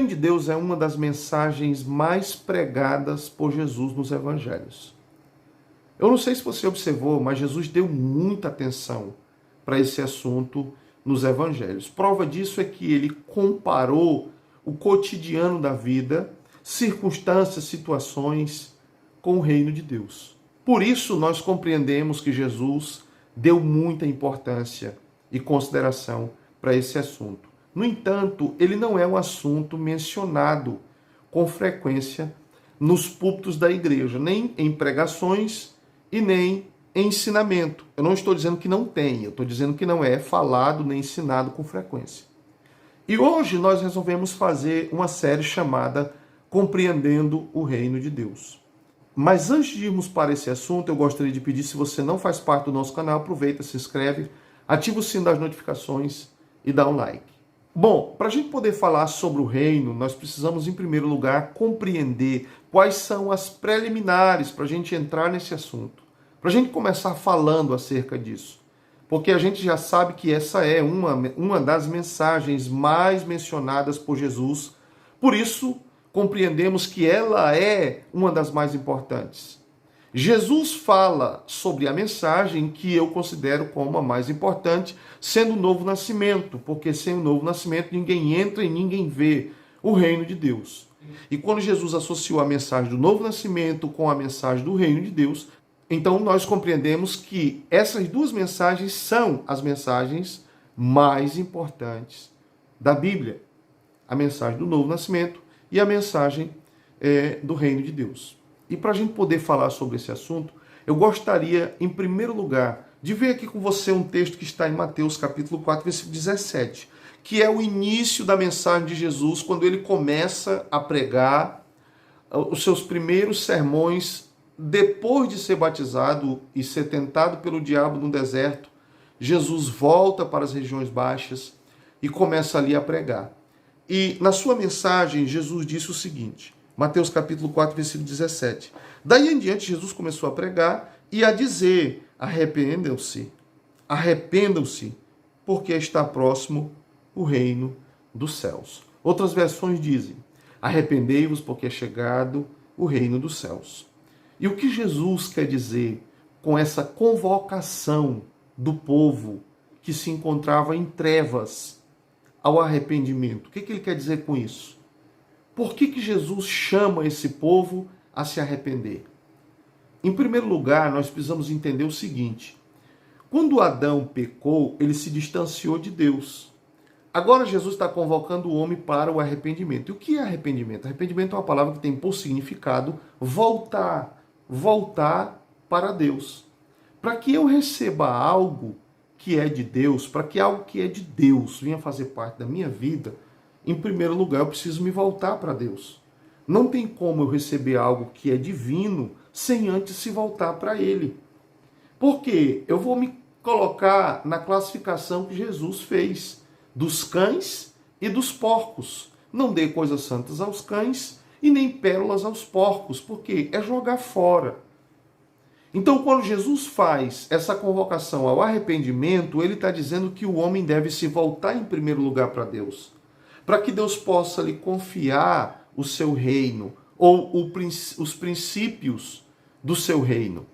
reino de Deus é uma das mensagens mais pregadas por Jesus nos evangelhos. Eu não sei se você observou, mas Jesus deu muita atenção para esse assunto nos evangelhos. Prova disso é que ele comparou o cotidiano da vida, circunstâncias, situações, com o reino de Deus. Por isso nós compreendemos que Jesus deu muita importância e consideração para esse assunto. No entanto, ele não é um assunto mencionado com frequência nos púlpitos da igreja, nem em pregações e nem em ensinamento. Eu não estou dizendo que não tem, eu estou dizendo que não é falado nem ensinado com frequência. E hoje nós resolvemos fazer uma série chamada Compreendendo o Reino de Deus. Mas antes de irmos para esse assunto, eu gostaria de pedir, se você não faz parte do nosso canal, aproveita, se inscreve, ativa o sino das notificações e dá um like. Bom, para a gente poder falar sobre o reino, nós precisamos, em primeiro lugar, compreender quais são as preliminares para a gente entrar nesse assunto. Para a gente começar falando acerca disso. Porque a gente já sabe que essa é uma das mensagens mais mencionadas por Jesus. Por isso, compreendemos que ela é uma das mais importantes. Jesus fala sobre a mensagem que eu considero como a mais importante, sendo o novo nascimento, porque sem o novo nascimento ninguém entra e ninguém vê o reino de Deus. E quando Jesus associou a mensagem do novo nascimento com a mensagem do reino de Deus, então nós compreendemos que essas duas mensagens são as mensagens mais importantes da Bíblia. A mensagem do novo nascimento e a mensagem do reino de Deus. E para a gente poder falar sobre esse assunto, eu gostaria, em primeiro lugar, de ver aqui com você um texto que está em Mateus capítulo 4, versículo 17, que é o início da mensagem de Jesus, quando ele começa a pregar os seus primeiros sermões depois de ser batizado e ser tentado pelo diabo no deserto. Jesus volta para as regiões baixas e começa ali a pregar. E na sua mensagem, Jesus disse o seguinte, Mateus capítulo 4, versículo 17. Daí em diante, Jesus começou a pregar e a dizer, arrependam-se, porque está próximo o reino dos céus. Outras versões dizem, arrependei-vos, porque é chegado o reino dos céus. E o que Jesus quer dizer com essa convocação do povo que se encontrava em trevas ao arrependimento? O que ele quer dizer com isso? Por que Jesus chama esse povo a se arrepender? Em primeiro lugar, nós precisamos entender o seguinte. Quando Adão pecou, ele se distanciou de Deus. Agora Jesus está convocando o homem para o arrependimento. E o que é arrependimento? Arrependimento é uma palavra que tem por significado voltar para Deus. Para que eu receba algo que é de Deus, para que algo que é de Deus venha fazer parte da minha vida, em primeiro lugar eu preciso me voltar para Deus. Não tem como eu receber algo que é divino sem antes se voltar para Ele. Porque eu vou me colocar na classificação que Jesus fez dos cães e dos porcos. Não dê coisas santas aos cães e nem pérolas aos porcos, porque é jogar fora. Então, quando Jesus faz essa convocação ao arrependimento, ele está dizendo que o homem deve se voltar em primeiro lugar para Deus, para que Deus possa lhe confiar o seu reino, ou os princípios do seu reino.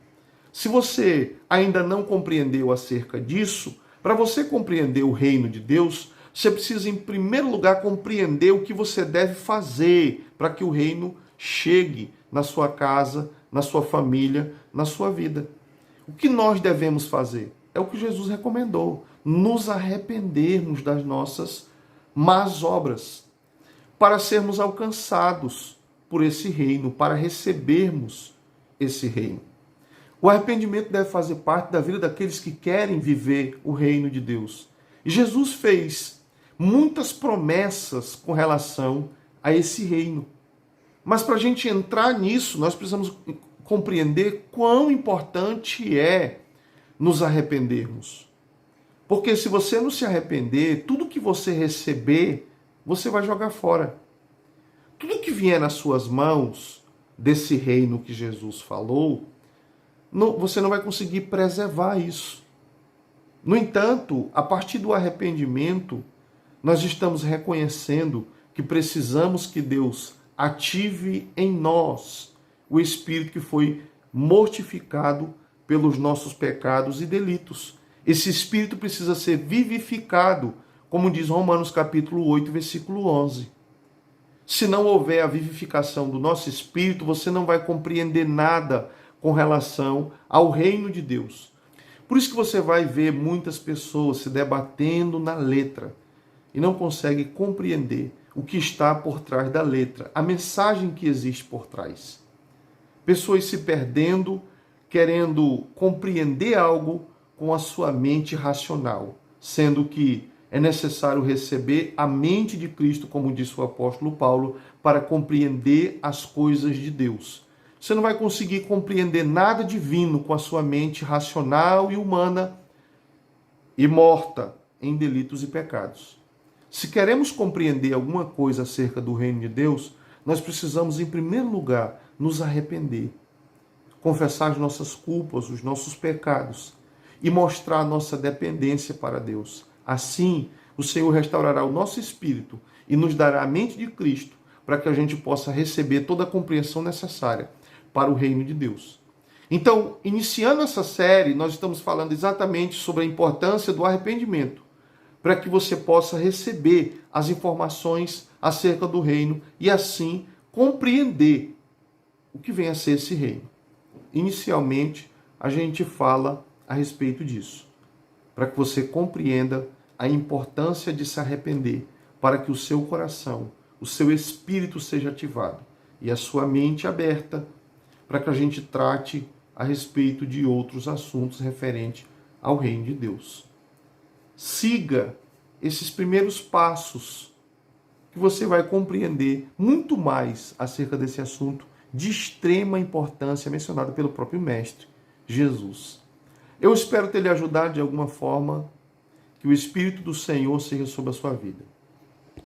Se você ainda não compreendeu acerca disso, para você compreender o reino de Deus, você precisa, em primeiro lugar, compreender o que você deve fazer para que o reino chegue na sua casa, na sua família, na sua vida. O que nós devemos fazer? É o que Jesus recomendou, nos arrependermos das nossas más obras, para sermos alcançados por esse reino, para recebermos esse reino. O arrependimento deve fazer parte da vida daqueles que querem viver o reino de Deus. E Jesus fez muitas promessas com relação a esse reino. Mas para a gente entrar nisso, nós precisamos compreender quão importante é nos arrependermos. Porque se você não se arrepender, tudo que você receber, você vai jogar fora. Tudo que vier nas suas mãos desse reino que Jesus falou, você não vai conseguir preservar isso. No entanto, a partir do arrependimento, nós estamos reconhecendo que precisamos que Deus ative em nós o Espírito que foi mortificado pelos nossos pecados e delitos. Esse Espírito precisa ser vivificado, como diz Romanos capítulo 8, versículo 11. Se não houver a vivificação do nosso espírito, você não vai compreender nada com relação ao reino de Deus. Por isso que você vai ver muitas pessoas se debatendo na letra e não consegue compreender o que está por trás da letra, a mensagem que existe por trás. Pessoas se perdendo, querendo compreender algo com a sua mente racional, sendo que é necessário receber a mente de Cristo, como disse o apóstolo Paulo, para compreender as coisas de Deus. Você não vai conseguir compreender nada divino com a sua mente racional e humana e morta em delitos e pecados. Se queremos compreender alguma coisa acerca do reino de Deus, nós precisamos, em primeiro lugar, nos arrepender, confessar as nossas culpas, os nossos pecados e mostrar a nossa dependência para Deus. Assim, o Senhor restaurará o nosso espírito e nos dará a mente de Cristo para que a gente possa receber toda a compreensão necessária para o reino de Deus. Então, iniciando essa série, nós estamos falando exatamente sobre a importância do arrependimento, para que você possa receber as informações acerca do reino e assim compreender o que vem a ser esse reino. Inicialmente, a gente fala a respeito disso, para que você compreenda a importância de se arrepender, para que o seu coração, o seu espírito seja ativado e a sua mente aberta, para que a gente trate a respeito de outros assuntos referentes ao reino de Deus. Siga esses primeiros passos que você vai compreender muito mais acerca desse assunto de extrema importância mencionado pelo próprio Mestre, Jesus. Eu espero ter lhe ajudado de alguma forma, que o Espírito do Senhor seja sobre a sua vida.